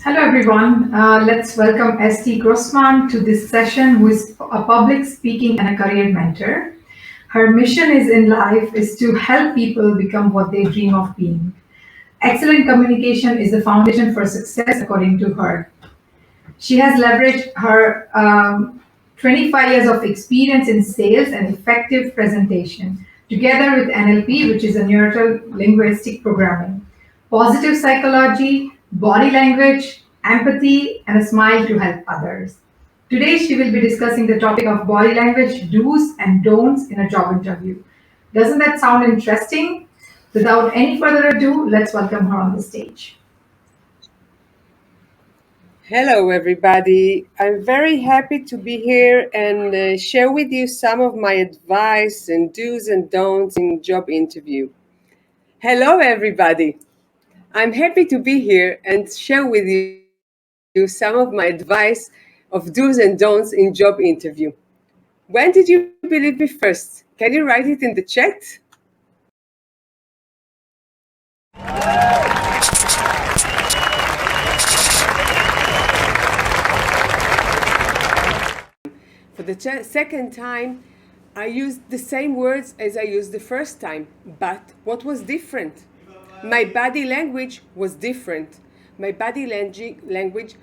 Hello, everyone. Let's welcome St. Grossman to this session, who is a public speaking and a career mentor. Her mission is in life is to help people become what they dream of being. Excellent communication is the foundation for success, according to her. She has leveraged her 25 years of experience in sales and effective presentation, together with NLP, which is a neuro linguistic programming, positive psychology, body language, empathy, and a smile to help others. Today, she will be discussing the topic of body language do's and don'ts in a job interview. Doesn't that sound interesting? Without any further ado, let's welcome her on the stage. Hello, everybody. I'm very happy to be here and share with you some of my advice and do's and don'ts in job interview. Hello, everybody. I'm happy to be here and share with you some of my advice of do's and don'ts in job interview. When did you believe me first? Can you write it in the chat? For the second time, I used the same words as I used the first time, but what was different? My body language was different. My body language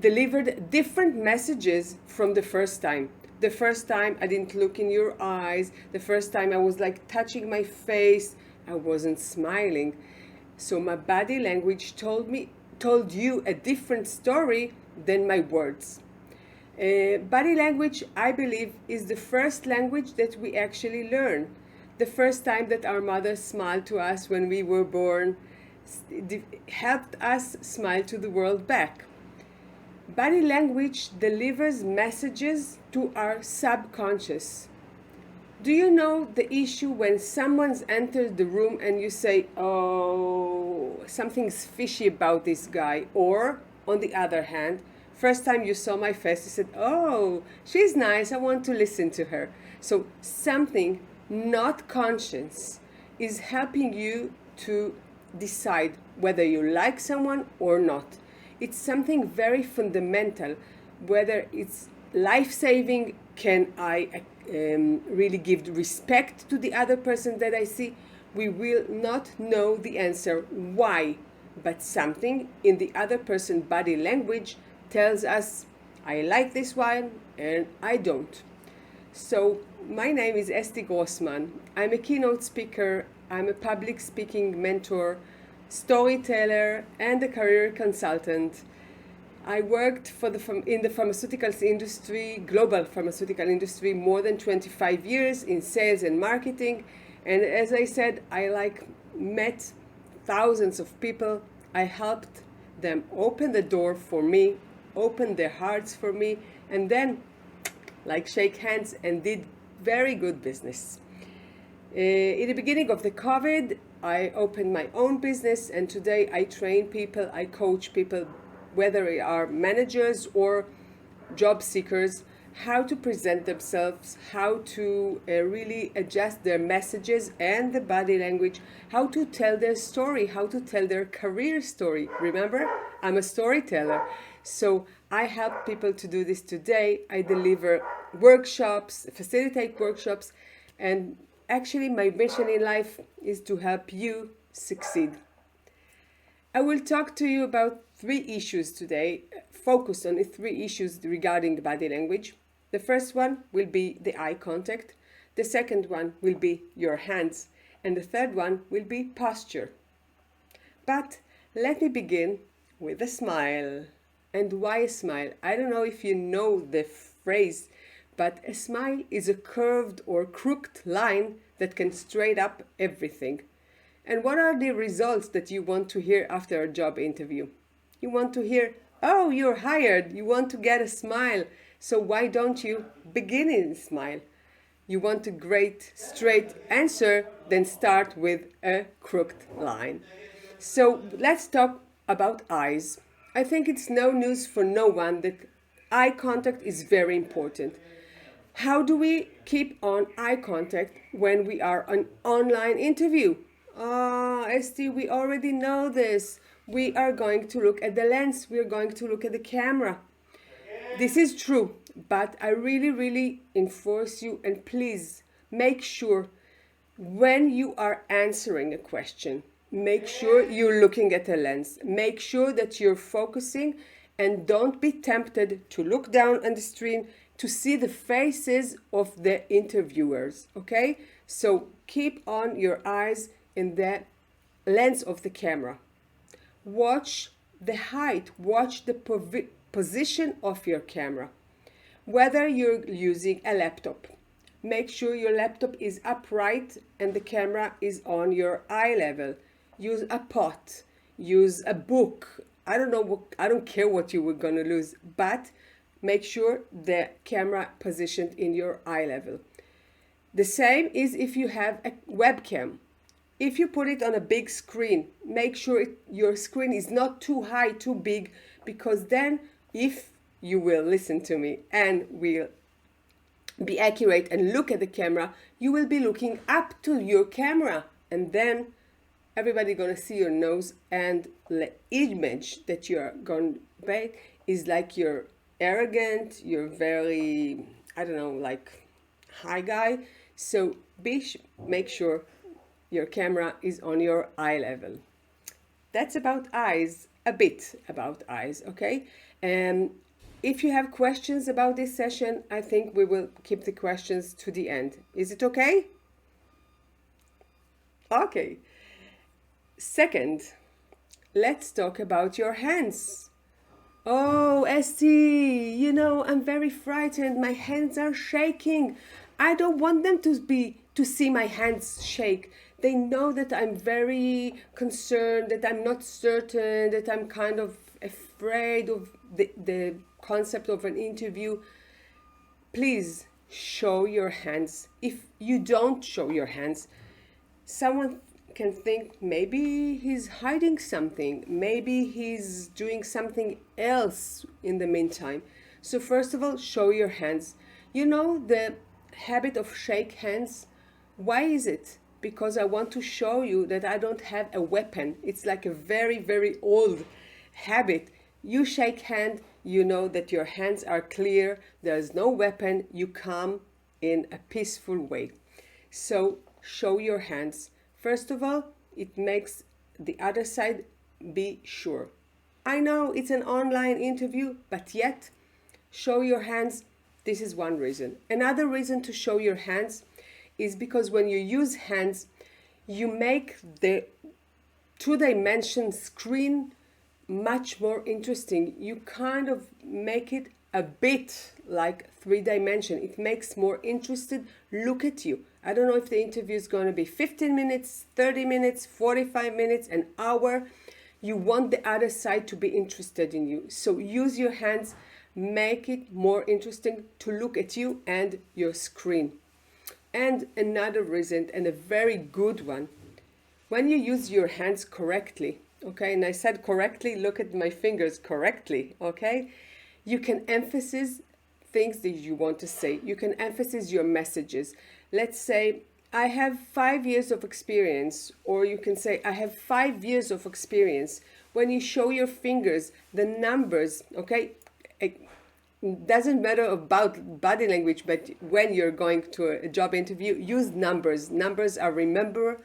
delivered different messages from the first time. The first time I didn't look in your eyes. The first time I was like touching my face. I wasn't smiling. So my body language told you a different story than my words. Body language, I believe, is the first language that we actually learn. The first time that our mother smiled to us when we were born helped us smile to the world back. Body language delivers messages to our subconscious. Do you know the issue when someone's entered the room and you say, oh, something's fishy about this guy? Or, on the other hand, first time you saw my face, you said, oh, she's nice, I want to listen to her. So something not conscious is helping you to decide whether you like someone or not. It's something very fundamental, whether it's life-saving, can I really give respect to the other person that I see? We will not know the answer why, but something in the other person's body language tells us, I like this one and I don't. So my name is St. Grossman. I'm a keynote speaker. I'm a public speaking mentor, storyteller, and a career consultant. I worked in the pharmaceuticals industry, global pharmaceutical industry, more than 25 years in sales and marketing. And as I said, I met thousands of people. I helped them open the door for me, open their hearts for me, and then shake hands and did very good business. In the beginning of the COVID, I opened my own business, and today I train people, I coach people, whether they are managers or job seekers, how to present themselves, how to really adjust their messages and the body language, how to tell their story, how to tell their career story. Remember, I'm a storyteller. So I help people to do this today. I deliver workshops, facilitate workshops, and actually my mission in life is to help you succeed. I will talk to you about 3 issues today, focus on the 3 issues regarding the body language. The first one will be the eye contact. The second one will be your hands. And the third one will be posture. But let me begin with a smile. And why a smile? I don't know if you know the phrase, but a smile is a curved or crooked line that can straighten up everything. And what are the results that you want to hear after a job interview? You want to hear, oh, you're hired. You want to get a smile. So why don't you begin in a smile? You want a great straight answer, then start with a crooked line. So let's talk about eyes. I think it's no news for no one that eye contact is very important. How do we keep on eye contact when we are on online interview? Esti, we already know this. we are going to look at the lens, we are going to look at the camera. This is true, but I really enforce you, and please make sure when you are answering a question, make sure you're looking at a lens. Make sure that you're focusing, and don't be tempted to look down on the screen to see the faces of the interviewers, okay? So keep on your eyes in the lens of the camera. Watch the height, watch the position of your camera. Whether you're using a laptop, make sure your laptop is upright and the camera is on your eye level. Use a pot, use a book. I don't care what you were gonna lose, but make sure the camera positioned in your eye level. The same is if you have a webcam. If you put it on a big screen, make sure your screen is not too high, too big, because then if you will listen to me and will be accurate and look at the camera, you will be looking up to your camera, and then everybody gonna see your nose, and the image that you're going to make is like you're arrogant, you're very, like high guy. So make sure your camera is on your eye level. That's about eyes, a bit about eyes, okay? If you have questions about this session, I think we will keep the questions to the end. Is it okay? Okay. Second, let's talk about your hands. Oh, Esti, I'm very frightened. My hands are shaking. I don't want them to see my hands shake. They know that I'm very concerned, that I'm not certain, that I'm kind of afraid of the concept of an interview. Please show your hands. If you don't show your hands, someone can think maybe he's hiding something, maybe he's doing something else in the meantime. So first of all, show your hands. The habit of shake hands, why is it? Because I want to show you that I don't have a weapon. It's like a very old habit. You shake hand, you know that your hands are clear, there's no weapon, you come in a peaceful way. So show your hands. First of all, it makes the other side be sure. I know it's an online interview, but yet show your hands. This is one reason. Another reason to show your hands is because when you use hands, you make the two-dimension screen much more interesting. You kind of make it a bit like three-dimension. It makes more interested look at you. I don't know if the interview is going to be 15 minutes, 30 minutes, 45 minutes, an hour. You want the other side to be interested in you. So use your hands, make it more interesting to look at you and your screen. And another reason, and a very good one, when you use your hands correctly, okay, and I said correctly, look at my fingers correctly, okay, you can emphasize things that you want to say. You can emphasize your messages. Let's say, I have 5 years of experience, or you can say, I have 5 years of experience. When you show your fingers, the numbers, okay, it doesn't matter about body language, but when you're going to a job interview, use numbers. Numbers are remember,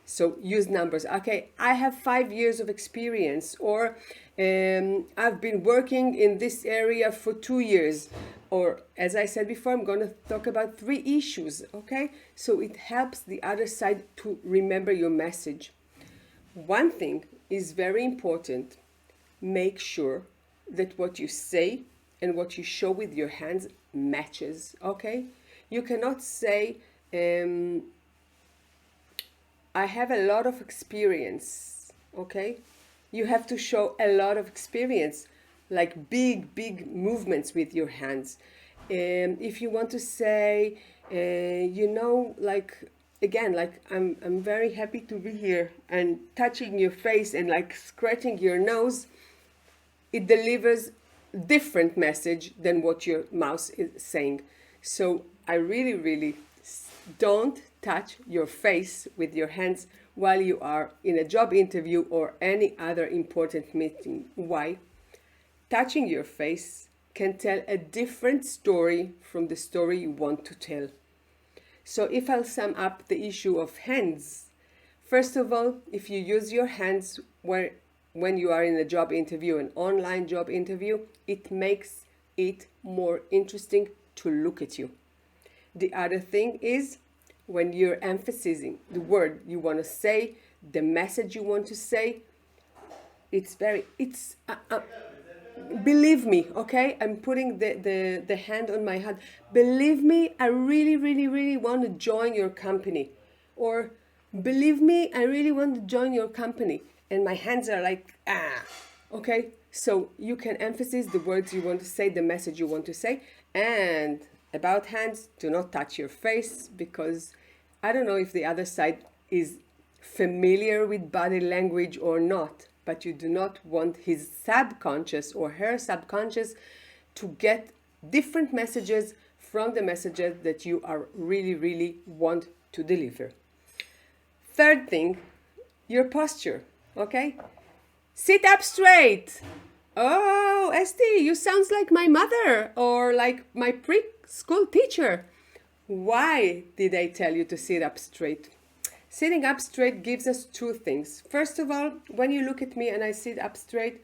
so use numbers. Okay, I have 5 years of experience, or I've been working in this area for 2 years. Or as I said before, I'm going to talk about 3 issues, okay? So it helps the other side to remember your message. One thing is very important. Make sure that what you say and what you show with your hands matches, okay? You cannot say, I have a lot of experience, okay? You have to show a lot of experience, like big movements with your hands. If you want to say, like, again, like I'm very happy to be here, and touching your face and like scratching your nose, it delivers different message than what your mouth is saying. So I really don't touch your face with your hands while you are in a job interview or any other important meeting. Why? Touching your face can tell a different story from the story you want to tell. So if I'll sum up the issue of hands, first of all, if you use your hands when you are in a job interview, an online job interview, it makes it more interesting to look at you. The other thing is when you're emphasizing the word you want to say, the message you want to say, believe me, okay? I'm putting the hand on my heart. Believe me, I really, really, really want to join your company. Or believe me, I really want to join your company. And my hands are like, okay? So you can emphasize the words you want to say, the message you want to say. And about hands, do not touch your face, because I don't know if the other side is familiar with body language or not, but you do not want his subconscious or her subconscious to get different messages from the messages that you are really, really want to deliver. Third thing, your posture, okay? Sit up straight. Oh, Esti, you sound like my mother or like my preschool teacher. Why did I tell you to sit up straight? Sitting up straight gives us two things. First of all, when you look at me and I sit up straight,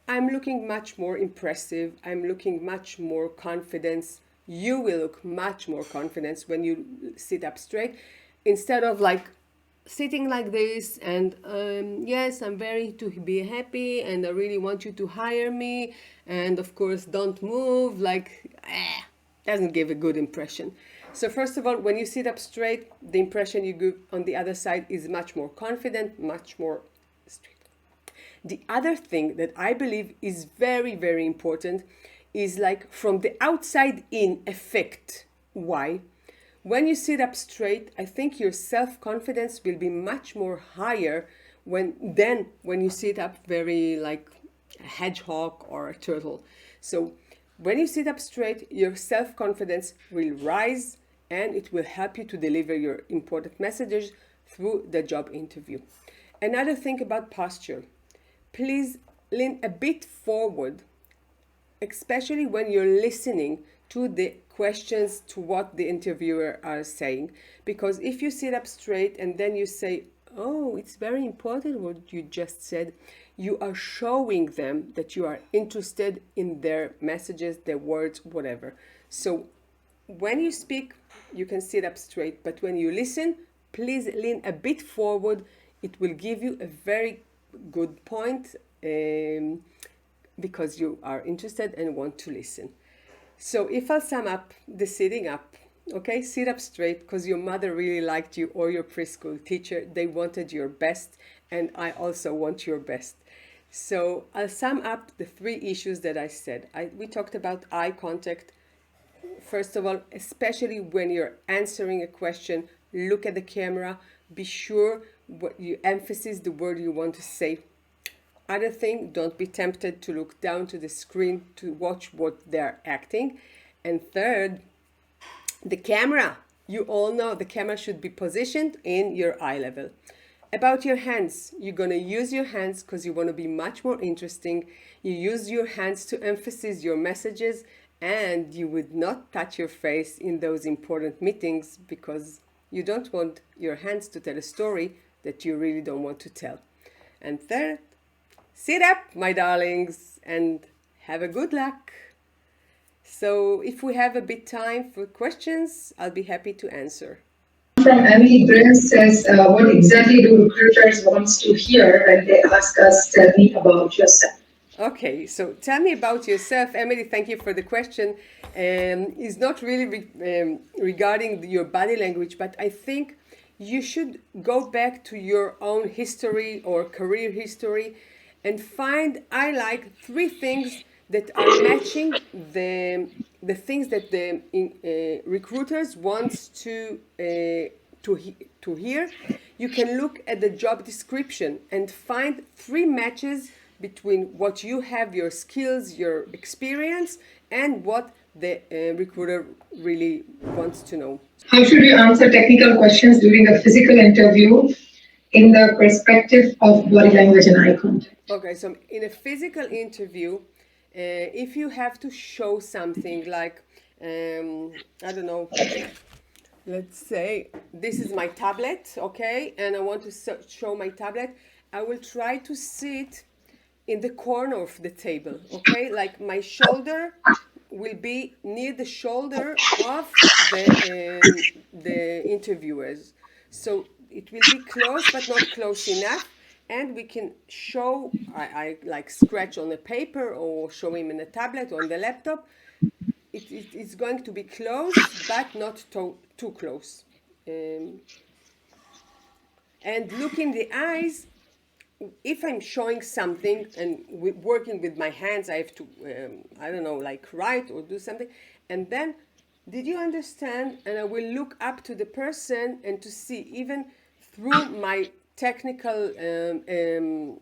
I'm looking much more impressive. I'm looking much more confident. You will look much more confident when you sit up straight, instead of like sitting like this and yes, I'm very to be happy and I really want you to hire me, and of course don't move, like doesn't give a good impression. So first of all, when you sit up straight, the impression you give on the other side is much more confident, much more straight. The other thing that I believe is very, very important is like from the outside in effect. Why? When you sit up straight, I think your self-confidence will be much more higher than when you sit up very like a hedgehog or a turtle. So when you sit up straight, your self-confidence will rise and it will help you to deliver your important messages through the job interview. Another thing about posture, please lean a bit forward, especially when you're listening to the questions, to what the interviewer are saying. Because if you sit up straight and then you say, oh, it's very important what you just said, you are showing them that you are interested in their messages, their words, whatever. So when you speak, you can sit up straight, but when you listen, please lean a bit forward. It will give you a very good point because you are interested and want to listen. So if I'll sum up the sitting up, okay, sit up straight because your mother really liked you, or your preschool teacher, they wanted your best, and I also want your best. So I'll sum up the three issues that I said. We talked about eye contact. First of all, especially when you're answering a question, look at the camera, be sure what you emphasize the word you want to say. Other thing, don't be tempted to look down to the screen to watch what they're acting. And third, the camera. You all know the camera should be positioned in your eye level. About your hands, you're going to use your hands because you want to be much more interesting. You use your hands to emphasize your messages, and you would not touch your face in those important meetings because you don't want your hands to tell a story that you really don't want to tell. And third, sit up, my darlings, and have a good luck. So if we have a bit time for questions, I'll be happy to answer. From Emily Bryn says, what exactly do recruiters want to hear when they ask us, tell me about yourself? Okay, so tell me about yourself. Emily, thank you for the question. It's not really regarding your body language, but I think you should go back to your own history or career history and find, I like 3 things that are matching the things that the recruiters wants to hear. You can look at the job description and find 3 matches between what you have, your skills, your experience, and what the recruiter really wants to know. How should you answer technical questions during a physical interview in the perspective of body language and eye contact. Okay, so in a physical interview, if you have to show something like, I don't know, let's say this is my tablet, okay, and I want to show my tablet, I will try to sit in the corner of the table, okay, like my shoulder will be near the shoulder of the interviewers. So it will be close but not close enough, and we can show, I like scratch on a paper or show him in a tablet or on the laptop. It's going to be close but not too close. And look in the eyes. If I'm showing something and working with my hands, I have to, I don't know, like write or do something. And then, did you understand? And I will look up to the person and to see, even through my technical and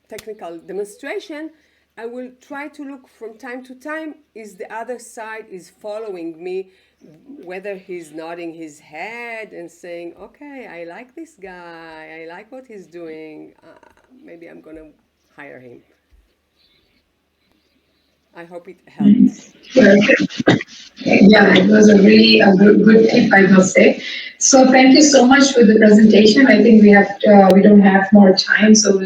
technical demonstration, I will try to look from time to time, is the other side is following me, whether he's nodding his head and saying, okay, I like this guy, I like what he's doing, maybe I'm gonna hire him. I hope it helps. Yeah, it was a really good tip, I must say. So thank you so much for the presentation. I think we don't have more time, so